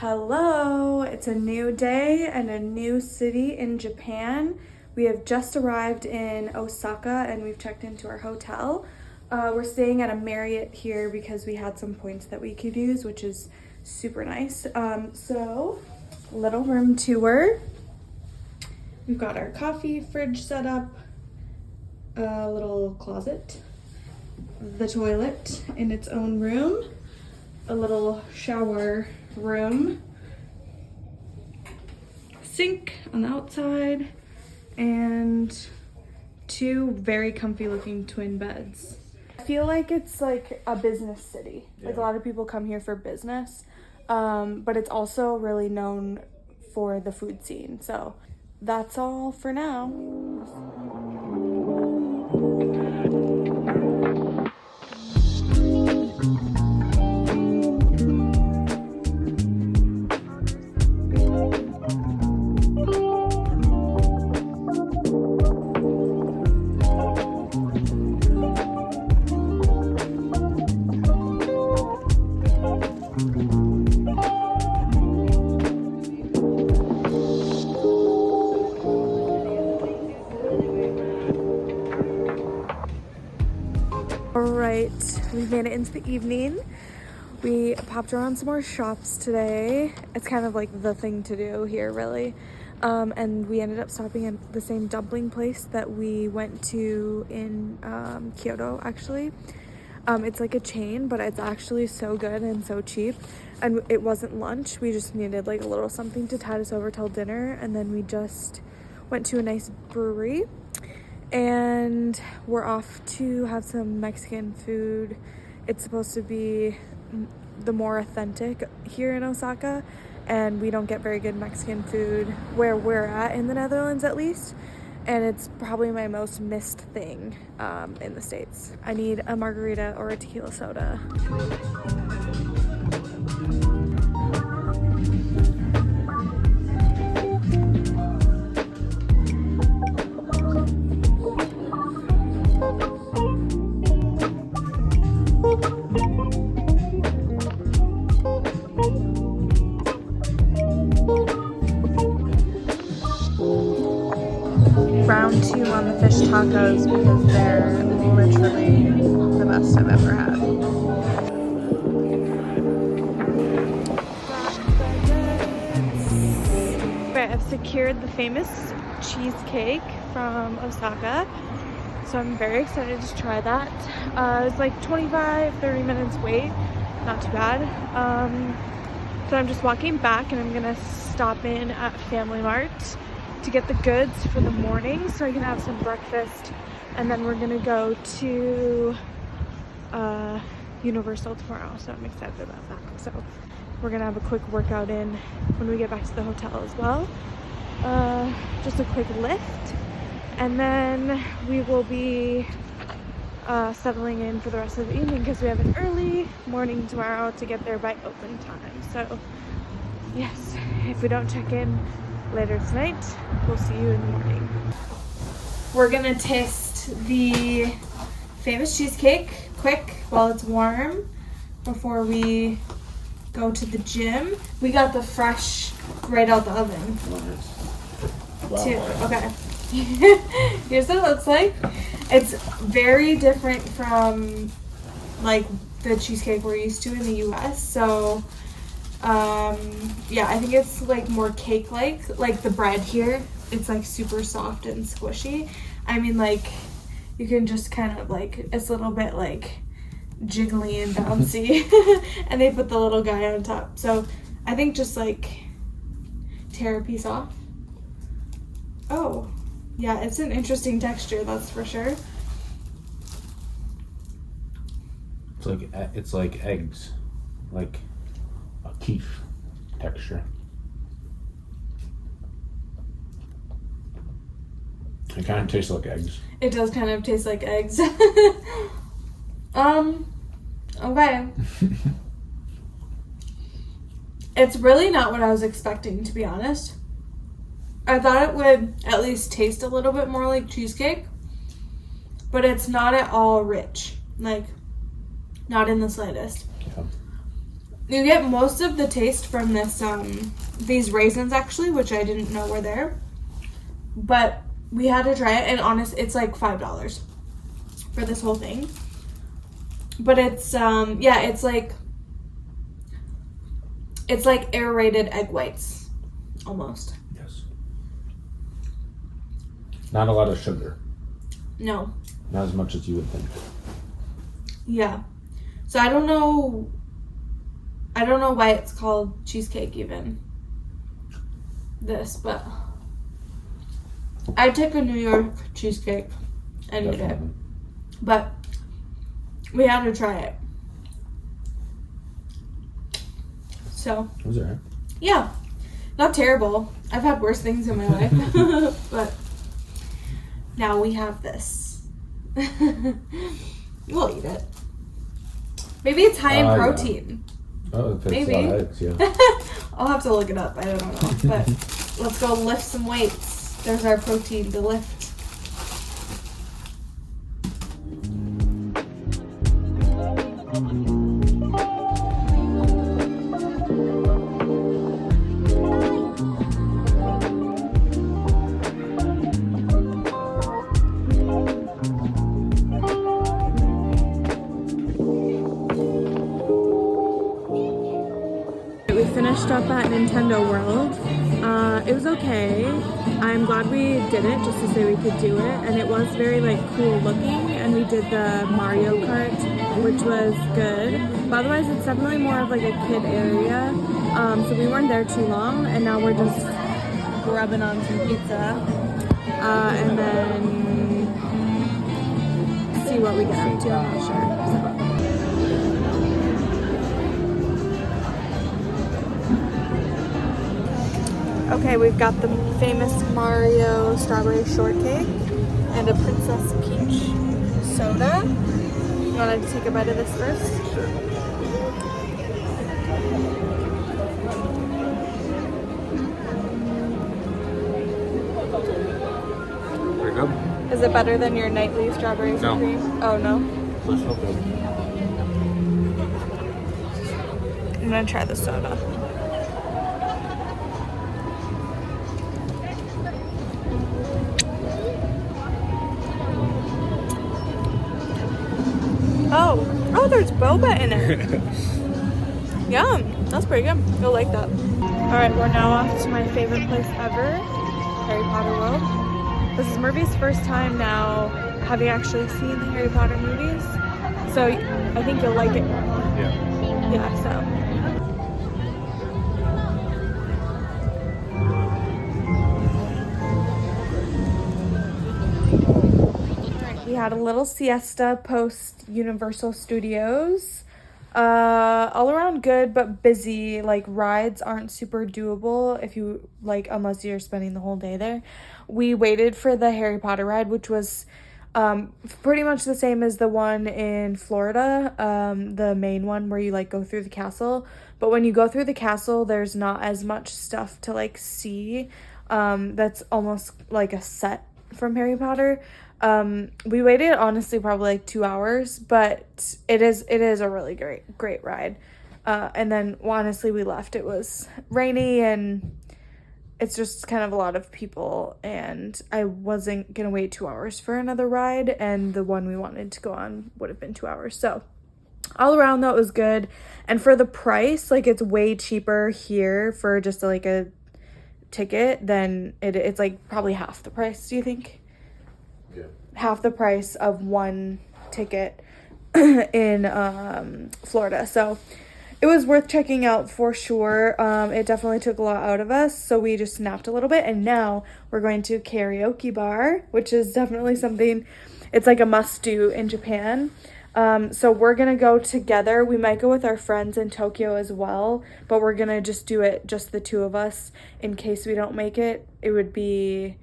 Hello, it's a new day and a new city in Japan. We have just arrived in Osaka and we've checked into our hotel. We're staying at a Marriott here because we had some points that we could use, which is super nice. So, little room tour. We've got our coffee fridge set up, a little closet, the toilet in its own room, a little shower room, sink on the outside, and two very comfy looking twin beds. I feel like it's like a business city. Yeah. Like a lot of people come here for business, but it's also really known for the food scene. So that's all for now. Alright, we've made it into the evening. We popped around some more shops today. It's kind of like the thing to do here, really. And we ended up stopping at the same dumpling place that we went to in Kyoto, actually. It's like a chain, but it's actually so good and so cheap. And it wasn't lunch. We just needed like a little something to tide us over till dinner. And then we just went to a nice brewery. And we're off to have some Mexican food. It's supposed to be the more authentic here in Osaka, and we don't get very good Mexican food where we're at, in the Netherlands at least, and it's probably my most missed thing in the States. I need a margarita or a tequila soda. Round two on the fish tacos because they're literally the best I've ever had. Right, I've secured the famous cheesecake from Osaka, so I'm very excited to try that. It's like 25-30 minutes wait, not too bad. So I'm just walking back and I'm gonna stop in at Family Mart to get the goods for the morning so I can have some breakfast, and then we're gonna go to Universal tomorrow, so I'm excited about that. So we're gonna have a quick workout in when we get back to the hotel as well, just a quick lift, and then we will be settling in for the rest of the evening because we have an early morning tomorrow to get there by open time. So yes, if we don't check in later tonight, we'll see you in the morning. We're gonna taste the famous cheesecake quick while it's warm before we go to the gym. We got the fresh right out the oven. Wow. Too. Okay. Here's what it looks like. It's very different from like the cheesecake we're used to in the US. So yeah, I think it's like more cake-like the bread here. It's like super soft and squishy. I mean, like you can just kind of like, it's a little bit like jiggly and bouncy. And they put the little guy on top. So I think just like tear a piece off. Oh, yeah, it's an interesting texture, that's for sure. It's like eggs, like a quiche texture. It kind of tastes like eggs. It does kind of taste like eggs. Okay. It's really not what I was expecting, to be honest. I thought it would at least taste a little bit more like cheesecake, but it's not at all rich. Like, not in the slightest. Yeah. You get most of the taste from this, these raisins actually, which I didn't know were there. But we had to try it, and honest, it's like $5 for this whole thing. But it's, yeah, it's like aerated egg whites, almost. Yes. Not a lot of sugar. No. Not as much as you would think. Yeah. So I don't know why it's called cheesecake even. This, but I'd take a New York cheesecake and eat it. But we had to try it. So. It was alright. Yeah. Not terrible. I've had worse things in my life. But now we have this. We'll eat it. Maybe it's high in protein. Yeah. Oh, if it's maybe. A lot of eggs, yeah. I'll have to look it up. I don't know. But let's go lift some weights. There's our protein to lift. We finished up at Nintendo World. It was okay. I'm glad we did it just to say we could do it, and it was very like cool looking, and we did the Mario Kart, which was good. But otherwise it's definitely more of like a kid area. So we weren't there too long, and now we're just grubbing on some pizza. And then see what we get up to, I'm not sure. So. Okay, we've got the famous Mario strawberry shortcake and a Princess Peach soda. You want to take a bite of this first? Sure. Pretty good. Is it better than your nightly strawberries and cream? Oh, no? It's so good. I'm going to try the soda. Oh, there's boba in it. Yum, that's pretty good. You'll like that. All right, we're now off to my favorite place ever, Harry Potter World. This is Murphy's first time now having actually seen the Harry Potter movies, so I think you'll like it more. Yeah. Yeah, so. We had a little siesta post Universal Studios. All around good, but busy. Like, rides aren't super doable if you, like, unless you're spending the whole day there. We waited for the Harry Potter ride, which was pretty much the same as the one in Florida, the main one where you, like, go through the castle. But when you go through the castle, there's not as much stuff to, like, see. That's almost like a set from Harry Potter. We waited honestly probably like 2 hours, but it is a really great ride. And then honestly we left. It was rainy and it's just kind of a lot of people, and I wasn't gonna wait 2 hours for another ride, and the one we wanted to go on would have been 2 hours. So all around though, it was good. And for the price, like, it's way cheaper here for just like a ticket than it's like probably half the price. Do you think? Yeah. Half the price of one ticket in Florida. So it was worth checking out for sure. It definitely took a lot out of us, so we just napped a little bit, and now we're going to karaoke bar, which is definitely something, it's like a must do in Japan. So we're gonna go together. We might go with our friends in Tokyo as well, but we're gonna just do it, just the two of us, in case we don't make it. It would be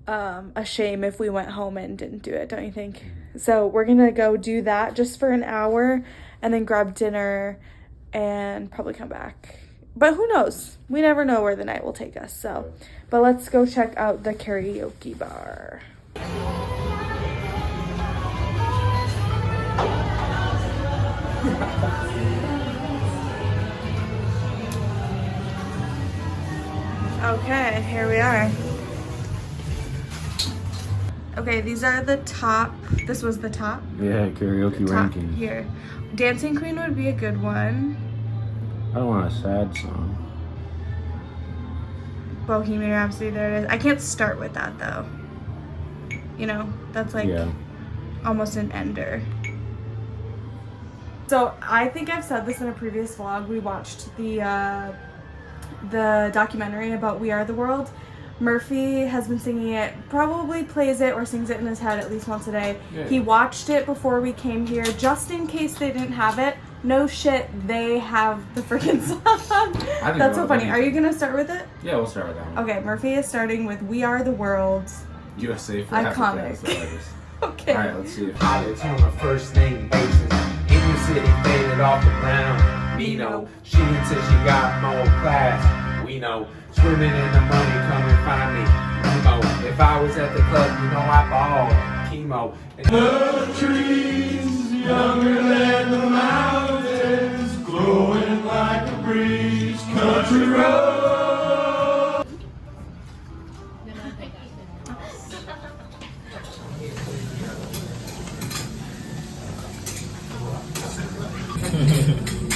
a shame if we went home and didn't do it, don't you think? So we're gonna go do that just for an hour, and then grab dinner and probably come back. But who knows? We never know where the night will take us. So, but let's go check out the karaoke bar. Okay, here we are. Okay, these are the top. This was the top. Yeah, karaoke Top rankings. here. Dancing Queen would be a good one. I don't want a sad song. Bohemian Rhapsody, there it is. I can't start with that though. You know, that's like almost an ender. So I think I've said this in a previous vlog. We watched the documentary about We Are the World. Murphy has been singing it, probably plays it or sings it in his head at least once a day. Yeah. He watched it before we came here just in case they didn't have it. No shit, they have the freaking song. That's so funny. Are you gonna start with it? Yeah, we'll start with that one. Okay, Murphy is starting with We Are the World. USA for iconic. Okay. Alright, let's see. It's on a first name basis. Indian City faded off the ground. Nino, she until she got more class. We know, swimming in the money, come and find me. Nemo, if I was at the club, you know I ball. Chemo. The trees, younger than the mountains, glowing like a breeze. Country road.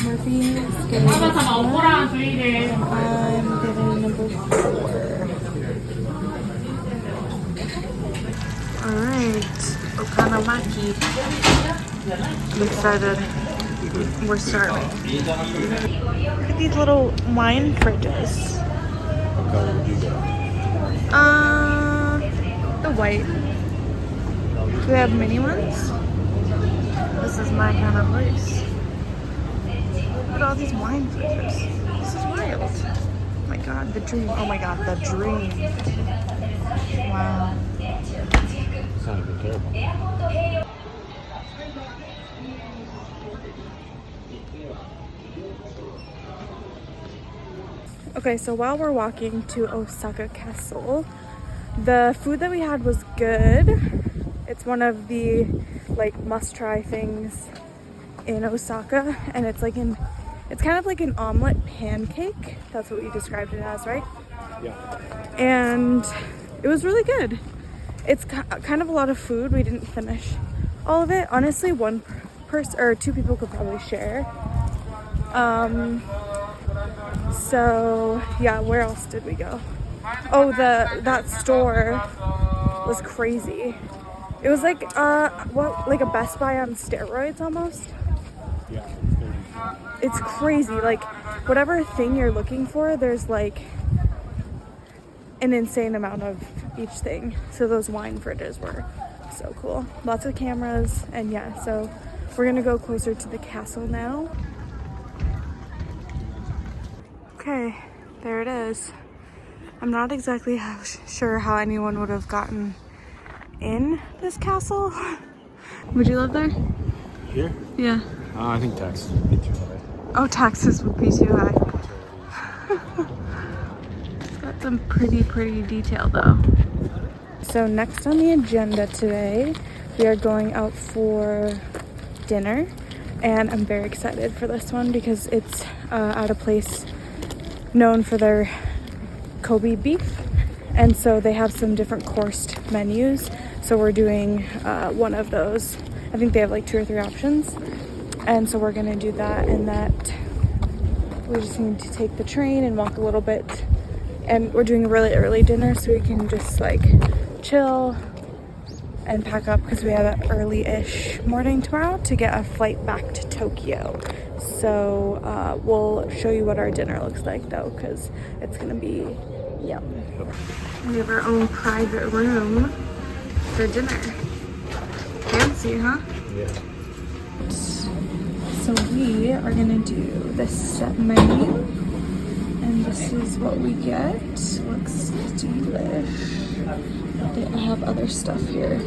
Murphy is getting this one, and I'm getting number 4. Alright, Okonomiyaki. I'm excited. We're starving. Look at these little wine fridges. What color would you go? The white. Do they have mini ones? This is my kind of place. Look at all these wine fridges. This is wild. Oh my god, the dream. Oh my god, the dream. Wow. It's not even terrible. Okay, so while we're walking to Osaka Castle, the food that we had was good. It's one of the like must-try things in Osaka, and it's kind of like an omelet pancake. That's what we described it as, right? Yeah. And it was really good. It's kind of a lot of food. We didn't finish all of it. Honestly, one person or 2 people could probably share. So yeah, where else did we go? Oh, that store was crazy. It was like like a Best Buy on steroids almost. Yeah. It's crazy. Like whatever thing you're looking for, there's like an insane amount of each thing. So those wine fridges were so cool. Lots of cameras, and yeah, so we're gonna go closer to the castle now. Okay, there it is. I'm not exactly sure how anyone would have gotten in this castle. Would you live there? Here? Yeah. I think taxes would be too high. Oh, taxes would be too high. It's got some pretty detail though. So next on the agenda today, we are going out for dinner, and I'm very excited for this one because it's at a place known for their Kobe beef, and so they have some different coursed menus. So we're doing one of those. I think they have like 2 or 3 options, and so we're gonna do that. And that we just need to take the train and walk a little bit, and we're doing a really early dinner so we can just like chill and pack up because we have an early-ish morning tomorrow to get a flight back to Tokyo. So we'll show you what our dinner looks like though, because it's gonna be yum. We have our own private room for dinner. Fancy, huh? Yeah. So we are gonna do this set menu, and this is what we get. Looks delish. They have other stuff here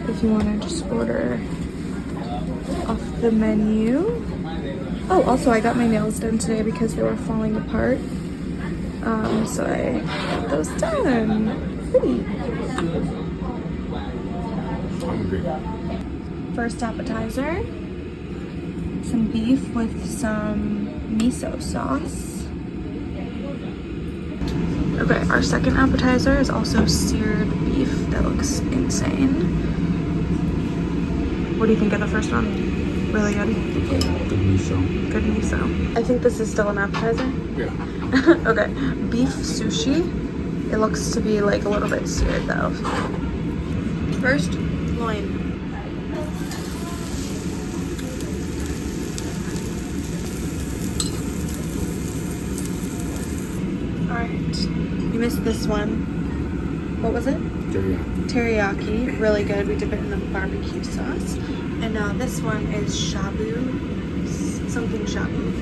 if you want to just order off the menu. Oh, also I got my nails done today because they were falling apart. So I got those done. Pretty. Hungry. First appetizer, some beef with some miso sauce. Okay, our second appetizer is also seared beef. That looks insane. What do you think of the first one? Really good? Good miso. Good miso. I think this is still an appetizer. Yeah. Okay, beef sushi. It looks to be like a little bit seared though. First, loin. Alright, you missed this one. What was it? Teriyaki. Teriyaki, really good. We dip it in the barbecue sauce. And now this one is shabu, something shabu.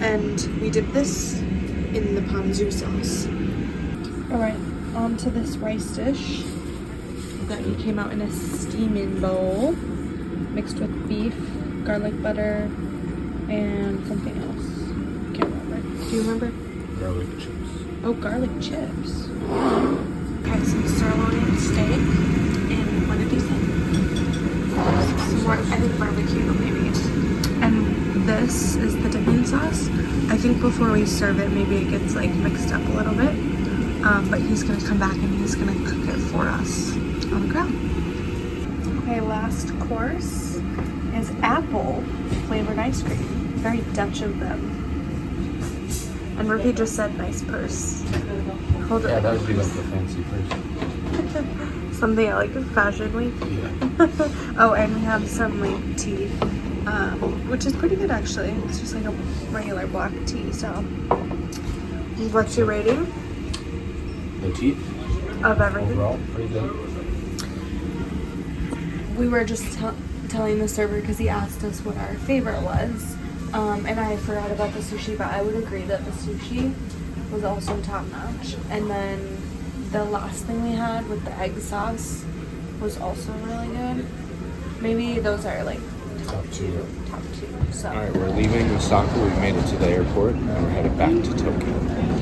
And we dip this in the ponzu sauce. Alright, on to this rice dish that came out in a steaming bowl, mixed with beef, garlic butter, and something else. Can't remember. Do you remember? Garlic chips. Oh, garlic chips. Okay, some sirloin steak and what did you say? Some more, I think barbecue maybe. And this is the dipping sauce. I think before we serve it, maybe it gets like mixed up a little bit. But he's gonna come back and he's gonna cook it for us on the grill. Okay, last course is apple flavored ice cream. Very Dutch of them. And Rupi just said nice purse. Hold it. Yeah, that would be like the fancy person. Something like Fashion Week. Yeah. Oh, and we have some like tea, which is pretty good actually. It's just like a regular black tea. So, what's your rating The tea? of everything? Overall, pretty good. We were just telling the server because he asked us what our favorite was, and I forgot about the sushi, but I would agree that the sushi was also top notch. And then the last thing we had with the egg sauce was also really good. Maybe those are like top two. So. All right, we're leaving Osaka. We've made it to the airport, and we're headed back to Tokyo.